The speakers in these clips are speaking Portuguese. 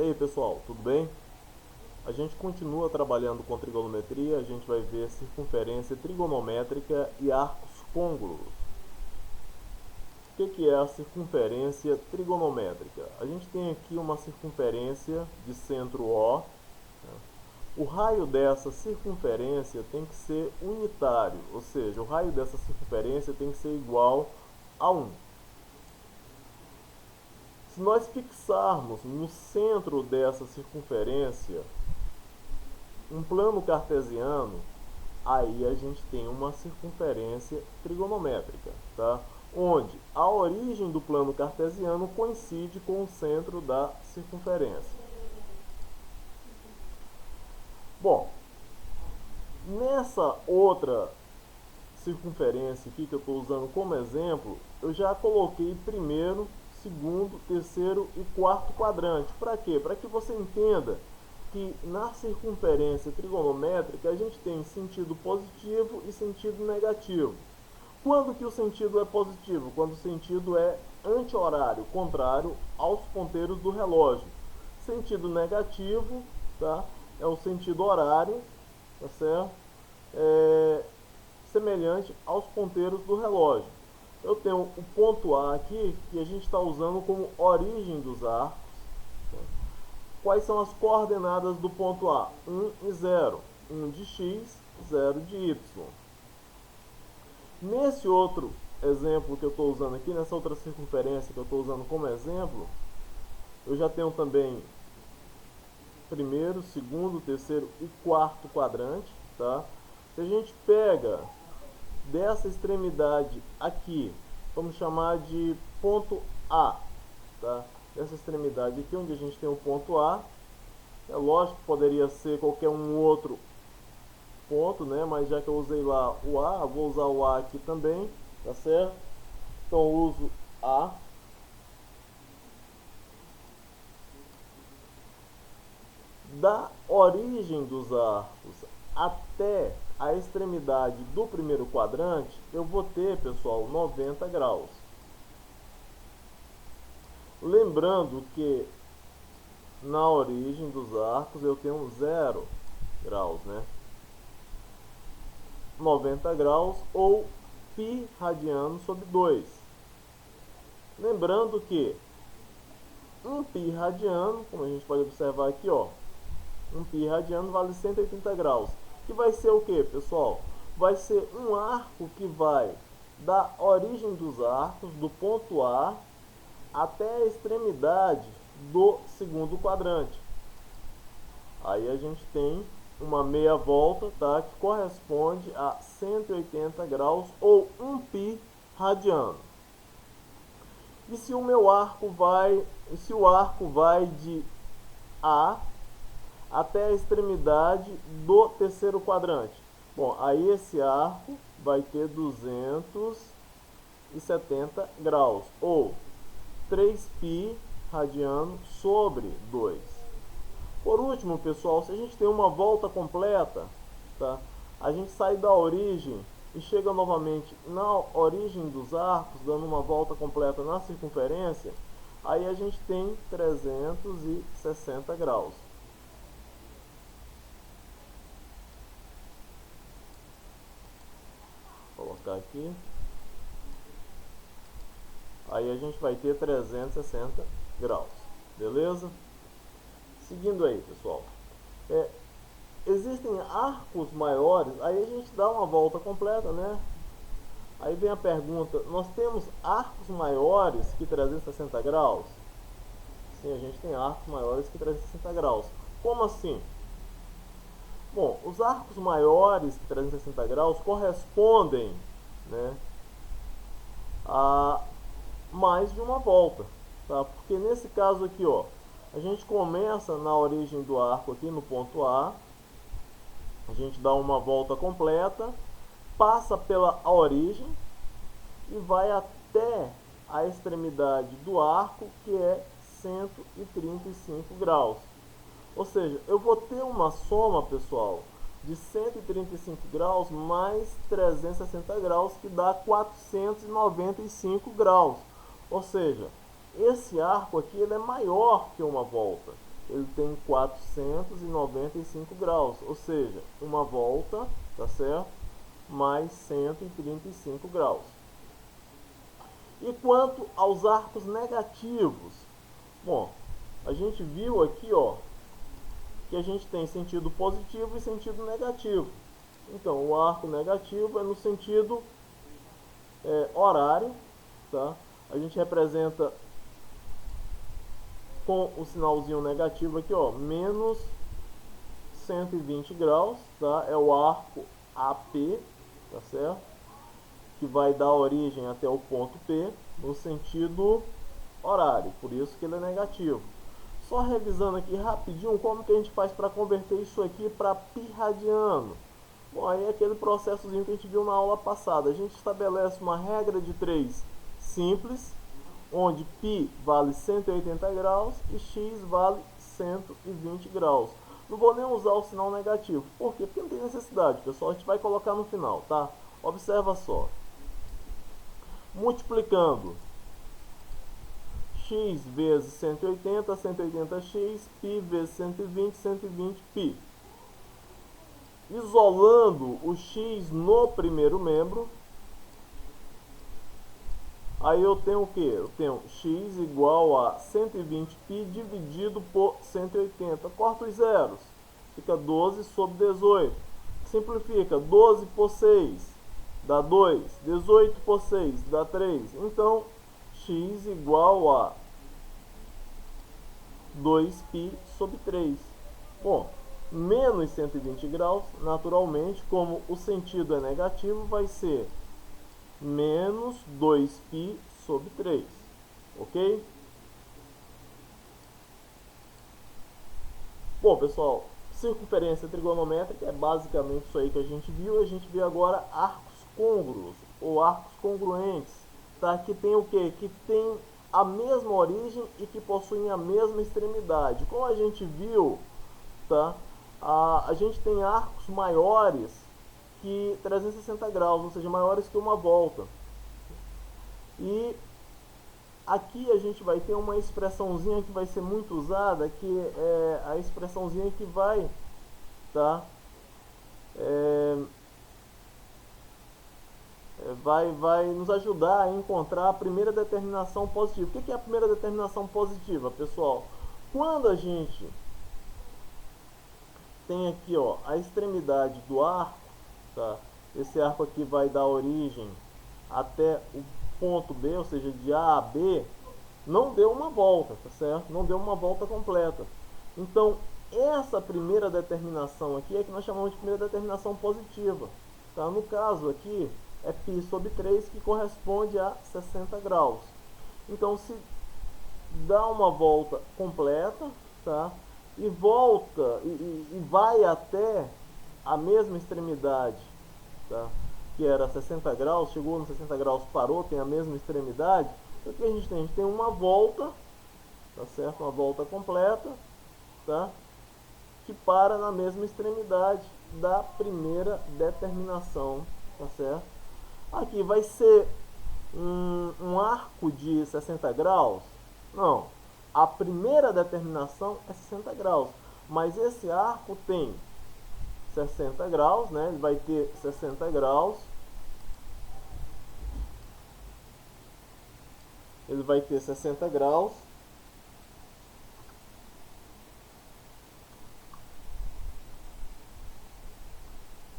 aí, pessoal, tudo bem? A gente continua trabalhando com trigonometria, a gente vai ver circunferência trigonométrica e arcos côncavos. O que é a circunferência trigonométrica? A gente tem aqui uma circunferência de centro O. O raio dessa circunferência tem que ser unitário, ou seja, o raio dessa circunferência tem que ser igual a 1. Se nós fixarmos no centro dessa circunferência um plano cartesiano, aí a gente tem uma circunferência trigonométrica, tá? Onde a origem do plano cartesiano coincide com o centro da circunferência. Bom, nessa outra circunferência aqui que eu estou usando como exemplo, eu já coloquei primeiro, segundo, terceiro e quarto quadrante. Para quê? Para que você entenda que na circunferência trigonométrica a gente tem sentido positivo e sentido negativo. Quando que o sentido é positivo? Quando o sentido é anti-horário, contrário aos ponteiros do relógio. Sentido negativo, tá? É o sentido horário, tá certo? Semelhante aos ponteiros do relógio. Eu tenho o ponto A aqui, que a gente está usando como origem dos arcos. Quais são as coordenadas do ponto A? 1 e 0. 1 de x, 0 de y. Nesse outro exemplo que eu estou usando aqui, nessa outra circunferência que eu estou usando como exemplo, eu já tenho também primeiro, segundo, terceiro e quarto quadrante, tá? Se a gente pega dessa extremidade aqui, vamos chamar de ponto A, tá? Dessa extremidade aqui, onde a gente tem o ponto A, é lógico que poderia ser qualquer um outro ponto, né? Mas já que eu usei lá o A, eu vou usar o A aqui também, tá certo? Então eu uso A. Da origem dos arcos até a extremidade do primeiro quadrante, eu vou ter, pessoal, 90 graus. Lembrando que na origem dos arcos eu tenho 0 graus, né? 90 graus ou π radiano sobre 2. Lembrando que 1 π radiano, como a gente pode observar aqui, ó, 1 π radiano vale 180 graus. Que vai ser o que, pessoal? Vai ser um arco que vai da origem dos arcos, do ponto A, até a extremidade do segundo quadrante. Aí a gente tem uma meia volta, tá? Que corresponde a 180 graus ou 1 π radiano. E se o meu arco vai, de A até a extremidade do terceiro quadrante? Bom, aí esse arco vai ter 270 graus, ou 3π radiano sobre 2. Por último, pessoal, se a gente tem uma volta completa, tá? A gente sai da origem e chega novamente na origem dos arcos, dando uma volta completa na circunferência, aí a gente tem 360 graus. Vou colocar aqui. Aí a gente vai ter 360 graus. Beleza? Seguindo aí, pessoal. Existem arcos maiores, aí a gente dá uma volta completa, né? Aí vem a pergunta, nós temos arcos maiores que 360 graus? Sim, a gente tem arcos maiores que 360 graus. Como assim? Bom, os arcos maiores que 360 graus correspondem, né, a mais de uma volta, tá? Porque nesse caso aqui, ó, a gente começa na origem do arco aqui no ponto A, a gente dá uma volta completa, passa pela origem e vai até a extremidade do arco, que é 135 graus. Ou seja, eu vou ter uma soma, pessoal, de 135 graus mais 360 graus, que dá 495 graus. Ou seja, esse arco aqui ele é maior que uma volta. ele tem 495 graus, ou seja, uma volta, tá certo? Mais 135 graus. E quanto aos arcos negativos? Bom, a gente viu aqui, ó, que a gente tem sentido positivo e sentido negativo. Então, o arco negativo é no sentido horário, tá? A gente representa com o sinalzinho negativo aqui, ó, menos 120 graus, tá? É o arco AP, tá certo? Que vai dar origem até o ponto P no sentido horário, por isso que ele é negativo. Só revisando aqui rapidinho como que a gente faz para converter isso aqui para pi radiano. Bom, aí é aquele processozinho que a gente viu na aula passada. A gente estabelece uma regra de 3 simples, onde π vale 180 graus e x vale 120 graus. Não vou nem usar o sinal negativo. Por quê? Porque não tem necessidade, pessoal. A gente vai colocar no final, tá? Observa só. Multiplicando x vezes 180, 180x, π vezes 120, 120π. Isolando o x no primeiro membro, aí eu tenho o que? Eu tenho x igual a 120π dividido por 180. Corta os zeros, fica 12 sobre 18. Simplifica, 12 por 6 dá 2, 18 por 6 dá 3. Então, x igual a 2π sobre 3. Bom, menos 120 graus, naturalmente, como o sentido é negativo, vai ser menos 2π sobre 3, ok? Bom, pessoal, circunferência trigonométrica é basicamente isso aí que a gente viu. A gente vê agora arcos côngruos ou arcos congruentes, tá? Que tem o que? Que tem a mesma origem e que possuem a mesma extremidade. Como a gente viu, tá? A gente tem arcos maiores que 360 graus, ou seja, maiores que uma volta. E aqui a gente vai ter uma expressãozinha que vai ser muito usada, que é a expressãozinha que vai, tá? Vai nos ajudar a encontrar a primeira determinação positiva. O que é a primeira determinação positiva, pessoal? Quando a gente tem aqui, ó, a extremidade do arco, tá? Esse arco aqui vai dar origem até o ponto B, ou seja, de A a B, não deu uma volta, tá certo? Não deu uma volta completa. Então, essa primeira determinação aqui é que nós chamamos de primeira determinação positiva, tá? No caso aqui, é π sobre 3, que corresponde a 60 graus. Então, se dá uma volta completa, tá? E volta e vai até a mesma extremidade, tá? Que era 60 graus, chegou no 60 graus, parou, tem a mesma extremidade. Então, o que a gente tem? A gente tem uma volta, tá certo? Uma volta completa, tá? Que para na mesma extremidade da primeira determinação, tá certo? Aqui vai ser um arco de 60 graus? Não. A primeira determinação é 60 graus, mas esse arco tem 60 graus, né? Ele vai ter 60 graus. Ele vai ter 60 graus.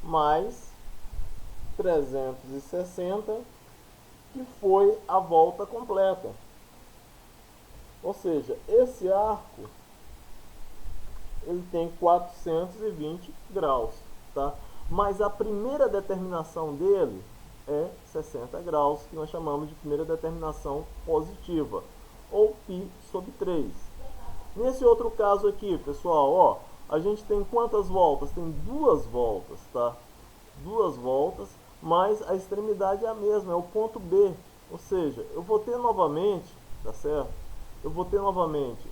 Mais 360, que foi a volta completa. Ou seja, esse arco ele tem 420 graus, tá? Mas a primeira determinação dele é 60 graus, que nós chamamos de primeira determinação positiva, ou π sobre 3. Nesse outro caso aqui, pessoal, ó, a gente tem quantas voltas? Tem duas voltas, tá? Duas voltas, mas a extremidade é a mesma, é o ponto B. Ou seja, eu vou ter novamente, tá certo? Eu vou ter novamente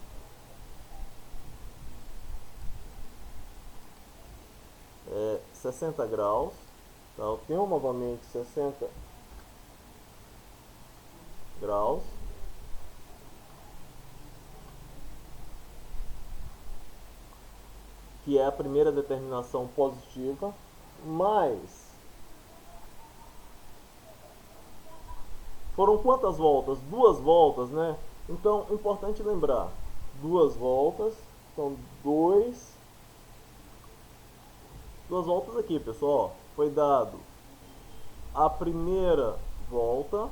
60 graus, tá? Eu tenho novamente 60 graus. que é a primeira determinação positiva, mais... Foram quantas voltas? 2 voltas, né? Então, importante lembrar, 2 voltas, então 2 voltas aqui, pessoal. Foi dado a primeira volta,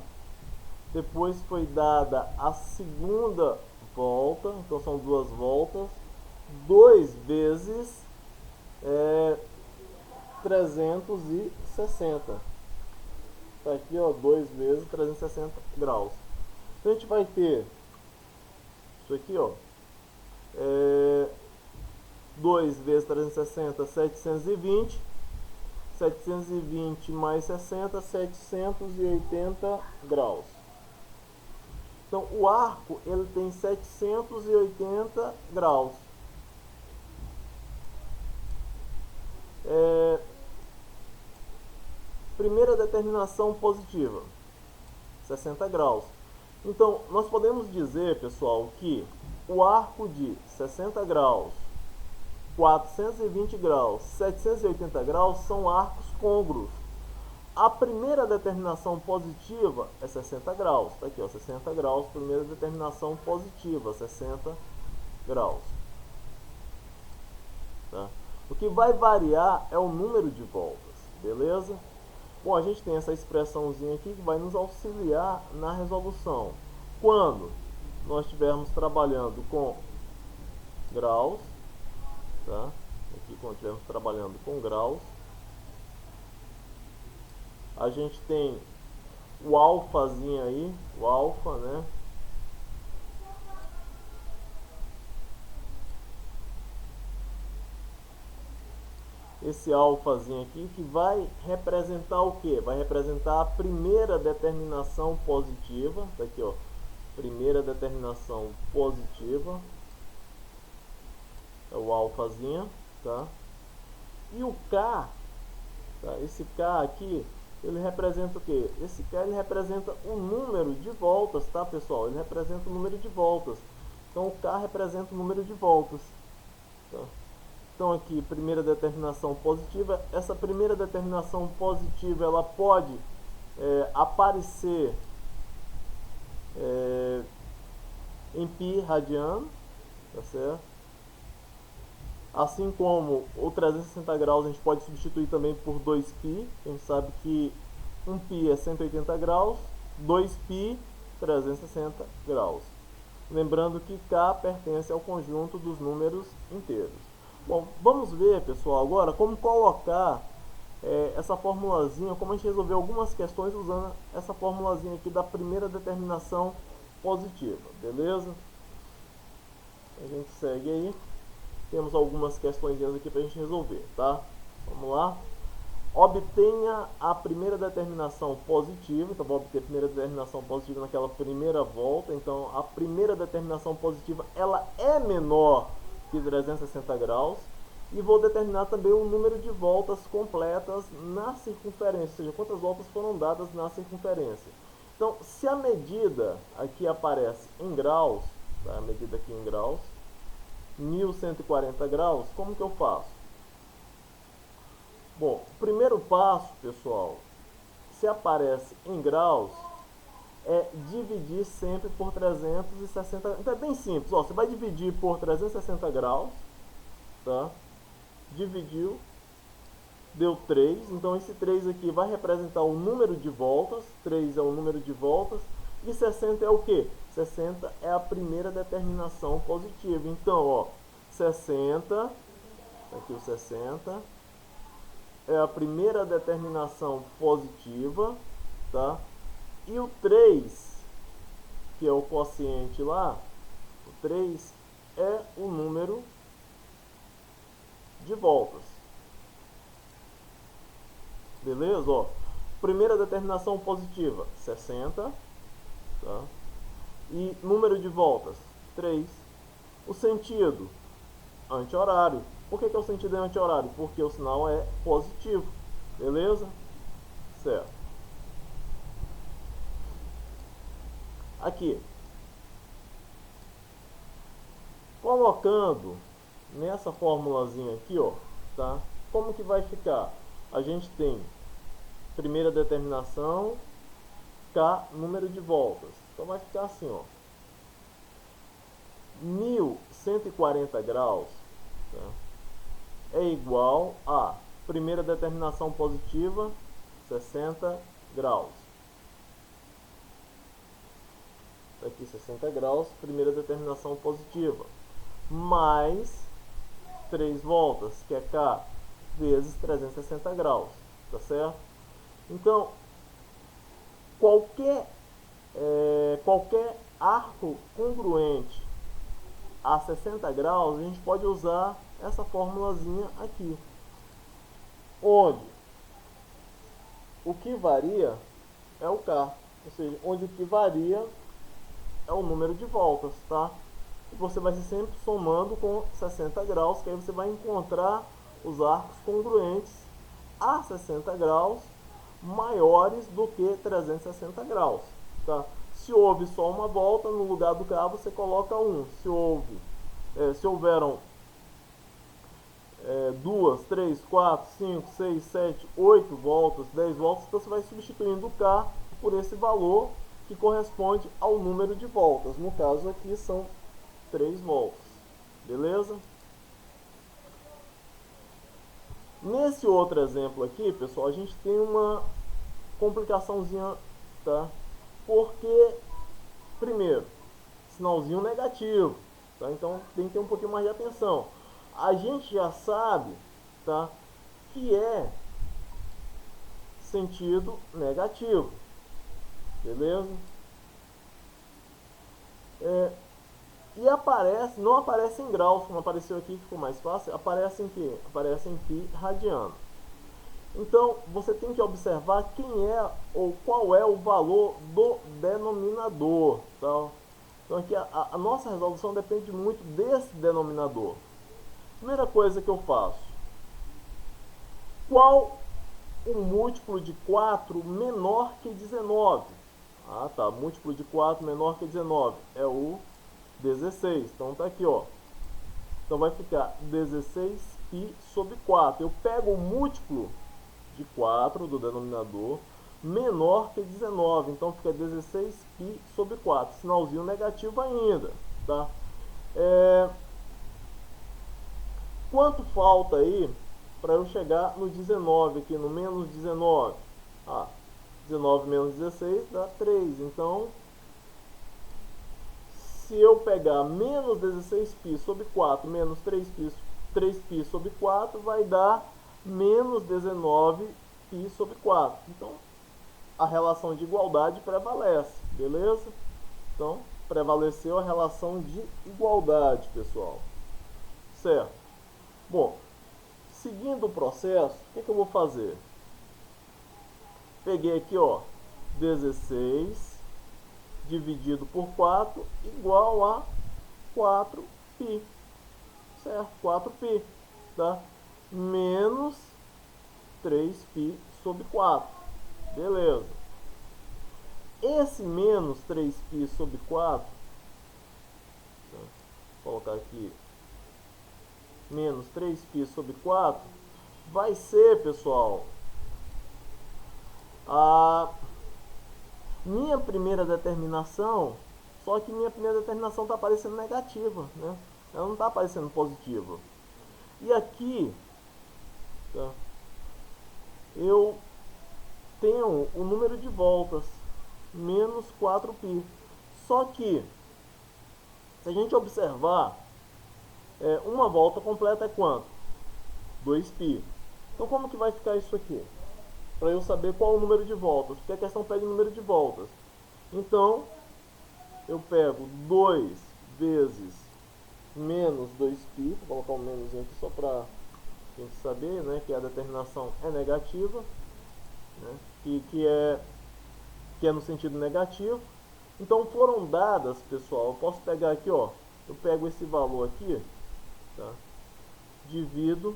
depois foi dada a segunda volta, então são 2 voltas, 2 vezes 360. Tá aqui, ó, 2 vezes 360 graus. Então a gente vai ter isso aqui, ó, 2 vezes 360, 720. 720 mais 60, 780 graus. Então, o arco ele tem 780 graus. Primeira determinação positiva, 60 graus. Então, nós podemos dizer, pessoal, que o arco de 60 graus, 420 graus, 780 graus são arcos côngruos. A primeira determinação positiva é 60 graus. Está aqui, ó, 60 graus, primeira determinação positiva, 60 graus. Tá? O que vai variar é o número de voltas, beleza? Bom, a gente tem essa expressãozinha aqui que vai nos auxiliar na resolução. Quando nós estivermos trabalhando com graus, tá? Aqui quando estivermos trabalhando com graus, a gente tem o alfazinho aí, o alfa, né? Esse alfazinho aqui que vai representar o que? Vai representar a primeira determinação positiva. Tá aqui, ó, primeira determinação positiva. É o alfazinho, tá? E o K, tá? Esse K aqui, ele representa o que? Esse K ele representa o número de voltas, tá, pessoal? Ele representa o número de voltas. Então o K representa o número de voltas, tá? Então aqui, primeira determinação positiva. Essa primeira determinação positiva, ela pode aparecer em π radiano, tá certo? Assim como o 360 graus a gente pode substituir também por 2π. A gente sabe que 1π é 180 graus, 2π 360 graus. Lembrando que K pertence ao conjunto dos números inteiros. Bom, vamos ver, pessoal, agora como colocar essa formulazinha, como a gente resolveu algumas questões usando essa formulazinha aqui da primeira determinação positiva, beleza? A gente segue aí. Temos algumas questões aqui para a gente resolver, tá? Vamos lá. Obtenha a primeira determinação positiva. Então, vou obter a primeira determinação positiva naquela primeira volta. Então, a primeira determinação positiva, ela é menor que 360 graus. E vou determinar também o número de voltas completas na circunferência, ou seja, quantas voltas foram dadas na circunferência. Então, se a medida aqui aparece em graus, tá? A medida aqui em graus, 1140 graus, como que eu faço? Bom, o primeiro passo, pessoal, se aparece em graus, é dividir sempre por 360. Então é bem simples, ó, você vai dividir por 360 graus, tá? Dividiu, deu 3, então esse 3 aqui vai representar o número de voltas, 3 é o número de voltas, e 60 é o que? 60 é a primeira determinação positiva. Então, ó, 60, aqui o 60, é a primeira determinação positiva, tá? E o 3, que é o quociente lá, o 3 é o número de voltas. Beleza? Ó, primeira determinação positiva, 60, tá? E número de voltas, 3. O sentido, anti-horário. Por que o sentido é anti-horário? Porque o sinal é positivo. Beleza? Certo. Aqui. Colocando nessa formulazinha aqui, ó, tá? Como que vai ficar? A gente tem primeira determinação, K, número de voltas. Então vai ficar assim, ó. 1140 graus, tá? É igual a primeira determinação positiva, 60 graus. Aqui 60 graus, primeira determinação positiva, mais 3 voltas, que é K, vezes 360 graus, tá certo? Então, qualquer arco congruente a 60 graus, a gente pode usar essa formulazinha aqui, onde o que varia é o K, ou seja, onde o que varia é o número de voltas, tá? E você vai sempre somando com 60 graus, que aí você vai encontrar os arcos congruentes a 60 graus maiores do que 360 graus, tá? Se houve só uma volta, no lugar do K você coloca 1. Se houveram 2, 3, 4, 5, 6, 7, 8 voltas, 10 voltas, então você vai substituindo o K por esse valor que corresponde ao número de voltas. No caso aqui são 3 voltas, beleza? Nesse outro exemplo aqui, pessoal, a gente tem uma complicaçãozinha, tá? Porque, primeiro, sinalzinho negativo, tá? Então tem que ter um pouquinho mais de atenção. A gente já sabe, tá, que é sentido negativo, beleza? E aparece, não aparece em graus, como apareceu aqui, que ficou mais fácil, aparece em que? Aparece em pi radiano. Então, você tem que observar quem é ou qual é o valor do denominador, tá? Então, aqui a nossa resolução depende muito desse denominador. Primeira coisa que eu faço, qual o múltiplo de 4 menor que 19? Ah, tá, múltiplo de 4 menor que 19 é o 16. Então tá aqui, ó. Então vai ficar 16π sobre 4. Eu pego o múltiplo de 4 do denominador menor que 19. Então fica 16π sobre 4. Sinalzinho negativo ainda, tá? Quanto falta aí para eu chegar no 19 aqui, no menos 19? 19 menos 16 dá 3. Então, se eu pegar menos 16π sobre 4 menos 3π sobre 4, vai dar menos 19π sobre 4. Então, a relação de igualdade prevalece, beleza? Então, prevaleceu a relação de igualdade, pessoal. Certo? Bom, seguindo o processo, o que eu vou fazer? Peguei aqui, ó, 16 dividido por 4 igual a 4π, certo? 4π, tá? Menos 3π sobre 4, beleza. Esse menos 3π sobre 4, vou colocar aqui, menos 3π sobre 4, vai ser, pessoal, a minha primeira determinação, só que minha primeira determinação está aparecendo negativa, né? Ela não está aparecendo positiva. E aqui, tá, eu tenho o número de voltas, menos 4π. Só que, se a gente observar, uma volta completa é quanto? 2π. Então como que vai ficar isso aqui? Para eu saber qual é o número de voltas, porque a questão pede o número de voltas. Então, eu pego 2 vezes menos 2π, vou colocar um menos aqui só para a gente saber, né, que a determinação é negativa, né, que é no sentido negativo. Então, foram dadas, pessoal, eu posso pegar aqui, ó, eu pego esse valor aqui, tá, divido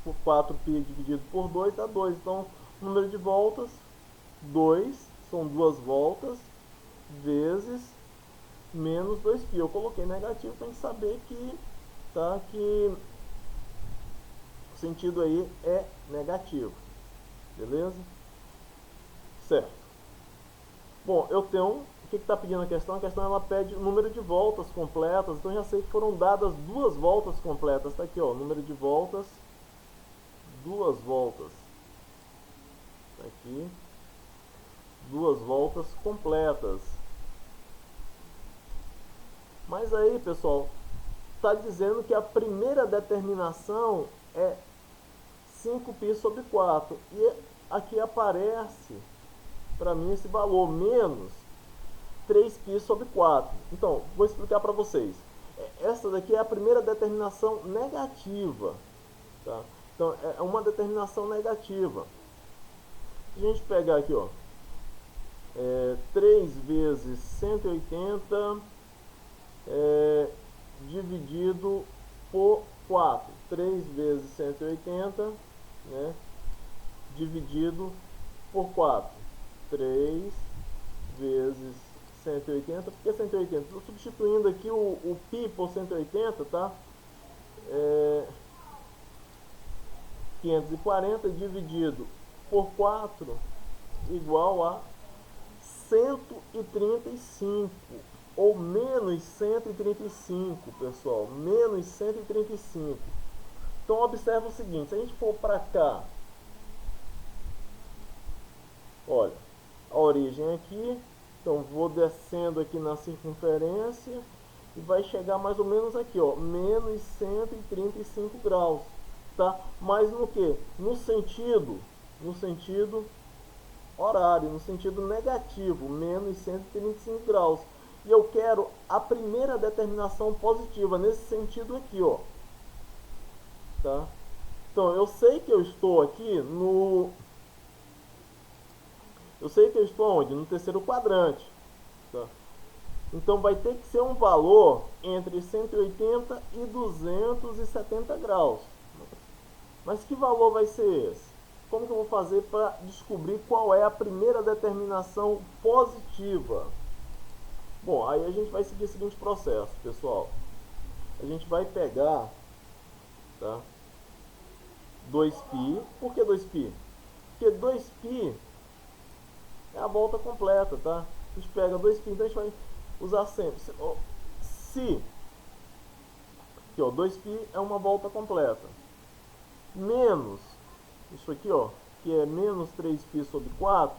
por 4π dividido por 2 dá 2. Então, número de voltas, 2, são 2 voltas, vezes menos 2π. Eu coloquei negativo para a gente saber que tá? Que o sentido aí é negativo, beleza? Certo. Bom, eu tenho, o que está pedindo a questão? A questão ela pede o número de voltas completas, então já sei que foram dadas 2 voltas completas, tá aqui ó, número de voltas, 2 voltas, tá aqui, 2 voltas completas. Mas aí, pessoal, está dizendo que a primeira determinação é 5π sobre 4. E aqui aparece para mim esse valor, menos 3π sobre 4. Então, vou explicar para vocês. Essa daqui é a primeira determinação negativa. Tá? Então, é uma determinação negativa. Se a gente pegar aqui, ó, 3 vezes 180 dividido por 4. 3 vezes 180, né, dividido por 4. 3 vezes 180. Por que 180? Estou substituindo aqui o π por 180, tá? 540 dividido por 4 igual a 135. Ou menos 135, pessoal. Menos 135. Então, observa o seguinte. Se a gente for para cá, olha, a origem aqui. Então, vou descendo aqui na circunferência e vai chegar mais ou menos aqui, ó, menos 135 graus, tá? Mas no que? No sentido horário, no sentido negativo, menos 135 graus. E eu quero a primeira determinação positiva, nesse sentido aqui, ó, tá? Então, eu sei que eu estou aqui no... Eu sei que eu estou onde? No terceiro quadrante. Tá? Então vai ter que ser um valor entre 180 e 270 graus. Mas que valor vai ser esse? Como que eu vou fazer para descobrir qual é a primeira determinação positiva? Bom, aí a gente vai seguir o seguinte processo, pessoal. A gente vai pegar, tá, 2π. Por que 2π? Porque 2π é a volta completa, tá? A gente pega 2π, então a gente vai usar sempre. Se aqui, ó, 2π é uma volta completa. Menos isso aqui, ó, que é menos 3π sobre 4,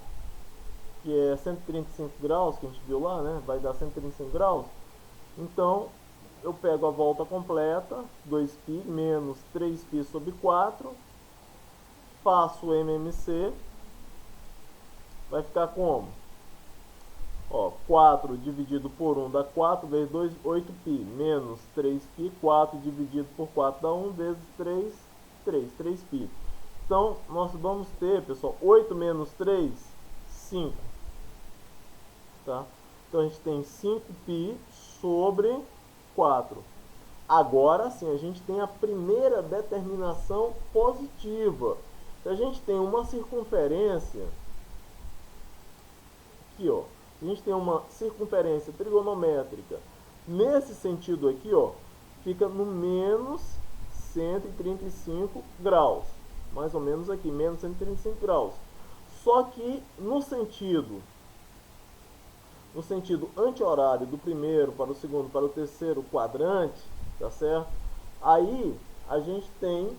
que é 135 graus, que a gente viu lá, né? Vai dar 135 graus. Então, eu pego a volta completa, 2π menos 3π sobre 4, faço o MMC, vai ficar como? Ó, 4 dividido por 1 dá 4, vezes 2, 8π, menos 3π, 4 dividido por 4 dá 1, vezes 3, 3π. Então, nós vamos ter, pessoal, 8 menos 3, 5. Tá? Então, a gente tem 5π sobre 4. Agora sim, a gente tem a primeira determinação positiva. Se a gente tem uma circunferência, aqui, ó, a gente tem uma circunferência trigonométrica, nesse sentido aqui, ó, fica no menos 135 graus. Mais ou menos aqui, menos 135 graus. Só que no sentido anti-horário do primeiro para o segundo para o terceiro quadrante, tá certo? Aí a gente tem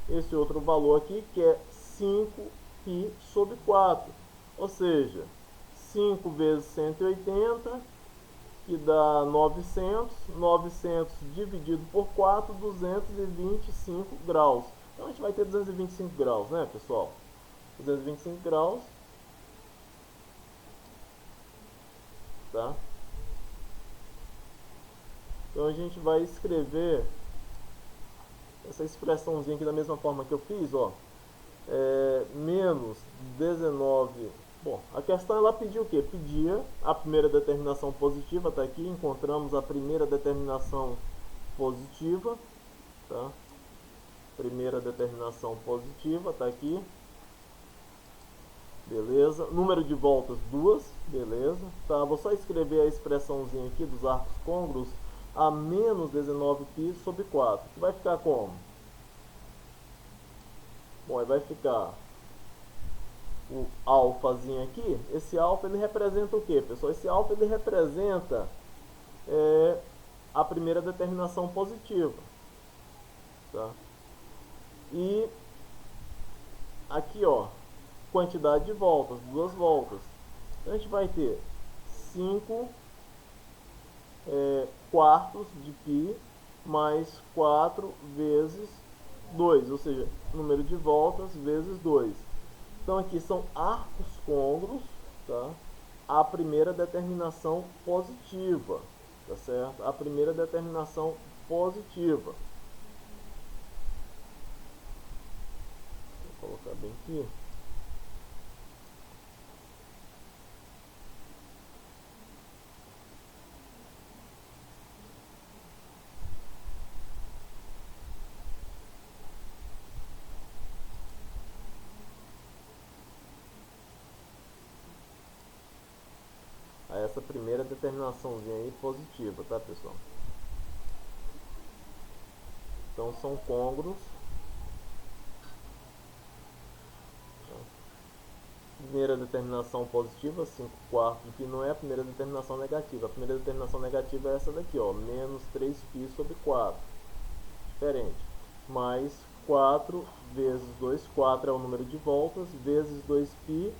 esse outro valor aqui que é 5π sobre 4. Ou seja, 5 vezes 180, que dá 900. 900 dividido por 4, 225 graus. Então a gente vai ter 225 graus, né, pessoal? 225 graus. Tá? Então a gente vai escrever essa expressãozinha aqui da mesma forma que eu fiz, ó. Menos 19. Bom, a questão ela pediu o quê? Pedia a primeira determinação positiva, tá aqui, encontramos a primeira determinação positiva, tá? Primeira determinação positiva, tá aqui. Beleza. Número de voltas, 2. Beleza. Tá, vou só escrever a expressãozinha aqui dos arcos côngruos a menos 19π sobre 4, que vai ficar como? Bom, aí vai ficar o alfazinho aqui. Esse alfa ele representa o que, pessoal? Esse alfa ele representa a primeira determinação positiva, tá? E aqui, ó, quantidade de voltas, 2 voltas. Então a gente vai ter 5 quartos de π mais 4 vezes 2, ou seja, número de voltas vezes 2. Então aqui são arcos côngruos, tá? A primeira determinação positiva, tá certo? A primeira determinação positiva. Vou colocar bem aqui. Essa primeira determinaçãozinha aí positiva, tá, pessoal? Então são côngruos. Primeira determinação positiva, 5 quartos, que não é a primeira determinação negativa. A primeira determinação negativa é essa daqui, ó, menos 3π sobre 4. Diferente. Mais 4 vezes 2, 4 é o número de voltas, vezes 2π.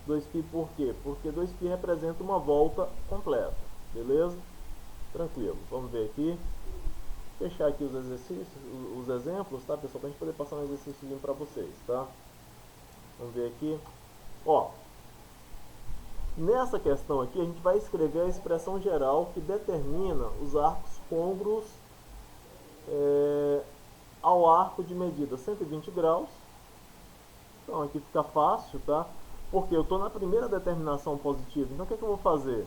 2π por quê? Porque 2π representa uma volta completa, beleza? Tranquilo, vamos ver aqui. Fechar aqui os exercícios, os exemplos, tá, pessoal? Pra gente poder passar um exercício para vocês, tá? Vamos ver aqui. Ó, nessa questão aqui a gente vai escrever a expressão geral que determina os arcos côngruos ao arco de medida 120 graus. Então aqui fica fácil, tá? Porque eu estou na primeira determinação positiva. Então o que, que eu vou fazer?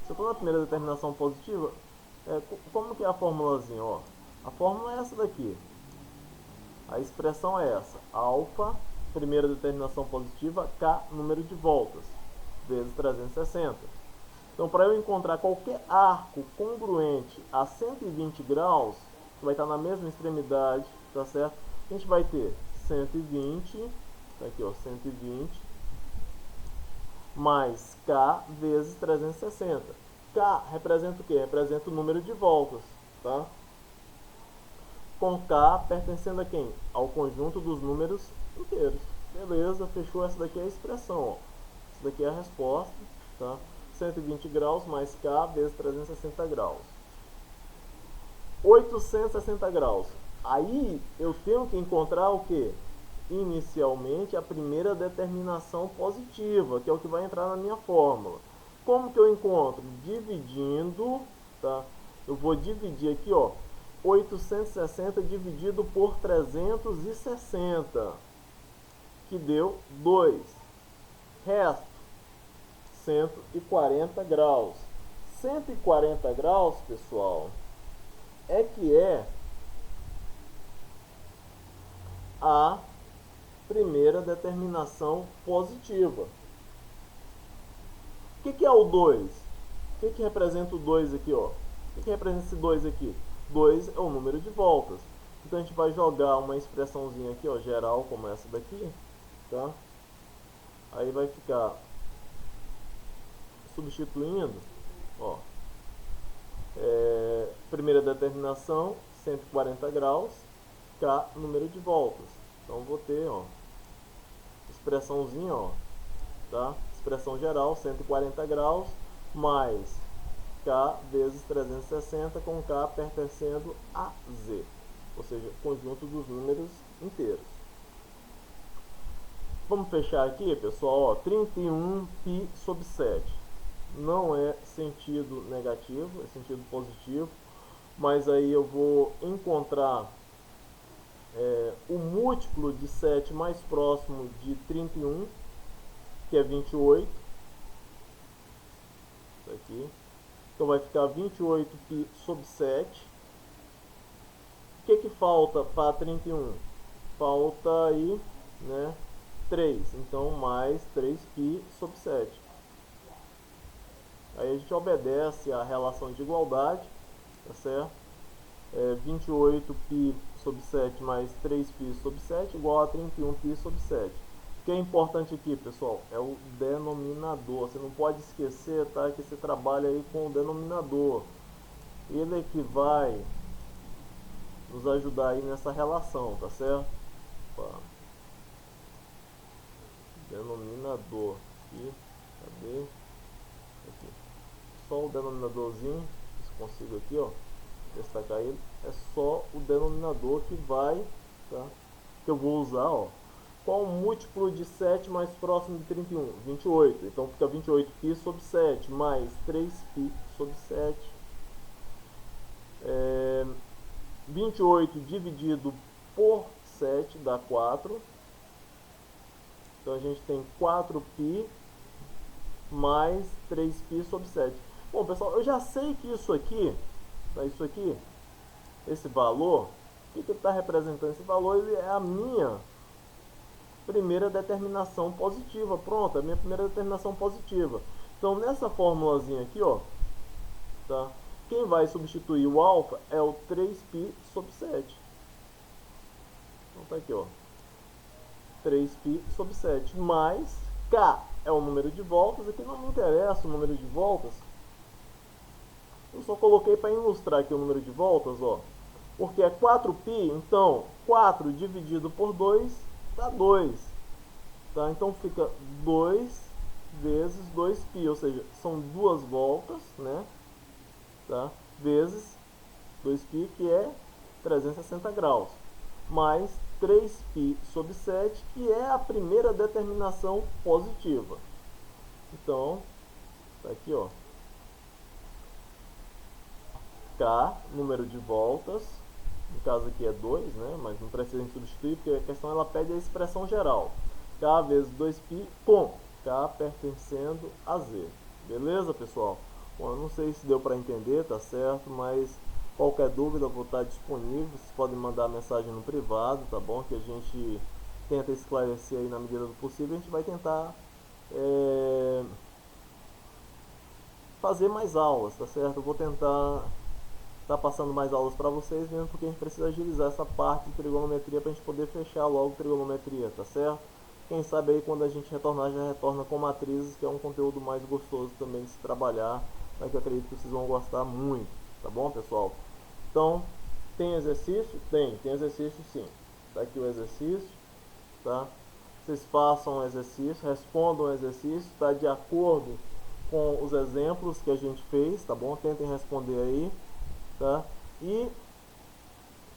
Se eu estou na primeira determinação positiva, como que é a formulazinha? Ó, a fórmula é essa daqui. A expressão é essa. Alfa, primeira determinação positiva, K, número de voltas, vezes 360. Então, para eu encontrar qualquer arco congruente a 120 graus, que vai estar na mesma extremidade, tá certo? A gente vai ter 120, tá aqui, ó, 120, mais K vezes 360. K representa o quê? Representa o número de voltas, tá? Com K pertencendo a quem? Ao conjunto dos números inteiros. Beleza, fechou. Essa daqui é a expressão, ó. Essa daqui é a resposta, tá? 120 graus mais K vezes 360 graus. 860 graus. Aí eu tenho que encontrar o que? Inicialmente a primeira determinação positiva, que é o que vai entrar na minha fórmula. Como que eu encontro? Dividindo, tá? Eu vou dividir aqui, ó, 860 dividido por 360, que deu 2. Resto, 140 graus. 140 graus, pessoal, é a primeira determinação positiva. O que é o 2? O que representa o 2 aqui, ó? O que representa esse 2 aqui? 2 é o número de voltas. Então a gente vai jogar uma expressãozinha aqui, ó, geral, como essa daqui, tá? Aí vai ficar substituindo, ó, primeira determinação, 140 graus, K, número de voltas. Então vou ter, ó, expressãozinha, ó, tá? Expressão geral, 140 graus, mais K vezes 360, com K pertencendo a Z, ou seja, conjunto dos números inteiros. Vamos fechar aqui, pessoal, ó, 31π sobre 7. Não é sentido negativo, é sentido positivo, mas aí eu vou encontrar o múltiplo de 7 mais próximo de 31, que é 28. Isso aqui. Então vai ficar 28π sobre 7. O que falta para 31? Falta aí, né, 3. Então mais 3π sobre 7. Aí a gente obedece a relação de igualdade, tá certo? 28π sobre 7 mais 3π sobre 7 igual a 31π sobre 7. O que é importante aqui, pessoal, é o denominador. Você não pode esquecer, tá, que você trabalha aí com o denominador. Ele é que vai nos ajudar aí nessa relação, tá certo? Opa. Denominador aqui, cadê? Aqui. Só o denominadorzinho, se consigo aqui, ó, destacar ele, é só o denominador que vai, tá? Que eu vou usar, ó. Qual o múltiplo de 7 mais próximo de 31? 28. Então fica 28π sobre 7 mais 3π sobre 7. 28 dividido por 7 dá 4. Então a gente tem 4π mais 3π sobre 7. Bom, pessoal, eu já sei que isso aqui, tá, esse valor, o que ele está representando? Esse valor ele é a minha primeira determinação positiva. Pronto, a minha primeira determinação positiva. Então nessa formulazinha aqui, ó, tá? Quem vai substituir o alfa é o 3π sobre 7. Então tá aqui, ó, 3π sobre 7 mais K é o número de voltas. Aqui não me interessa o número de voltas, eu só coloquei para ilustrar aqui o número de voltas, ó, porque é 4π, então 4 dividido por 2 dá 2, tá? Então fica 2 vezes 2π, ou seja, são duas voltas, né, tá? Vezes 2π, que é 360 graus, mais 3π sobre 7, que é a primeira determinação positiva. Então, tá aqui, ó, K, número de voltas, no caso aqui é 2, né, mas não precisa substituir, porque a questão ela pede a expressão geral. K vezes 2π com K pertencendo a Z. Beleza, pessoal? Bom, eu não sei se deu para entender, tá certo, mas qualquer dúvida eu vou estar disponível. Vocês podem mandar mensagem no privado, tá bom? Que a gente tenta esclarecer aí na medida do possível. A gente vai tentar fazer mais aulas, tá certo? Eu vou tentar passando mais aulas para vocês, mesmo porque a gente precisa agilizar essa parte de trigonometria para a gente poder fechar logo trigonometria, tá certo? Quem sabe aí quando a gente retornar, já retorna com matrizes, que é um conteúdo mais gostoso também de se trabalhar, mas que eu acredito que vocês vão gostar muito, tá bom, pessoal? Então, tem exercício? Tem exercício sim. Tá aqui o exercício, tá? Vocês façam o exercício, respondam o exercício, tá? De acordo com os exemplos que a gente fez, tá bom? Tentem responder aí, tá? E,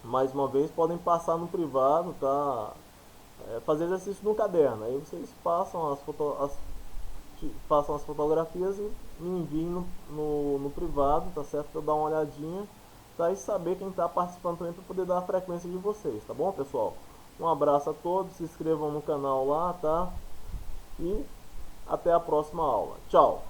mais uma vez, podem passar no privado, tá? Fazer exercício no caderno. Aí vocês façam as fotografias e me enviem no privado, tá certo? Para eu dar uma olhadinha, tá? E saber quem está participando também, para poder dar a frequência de vocês, tá bom, pessoal? Um abraço a todos, se inscrevam no canal lá, tá? E até a próxima aula. Tchau!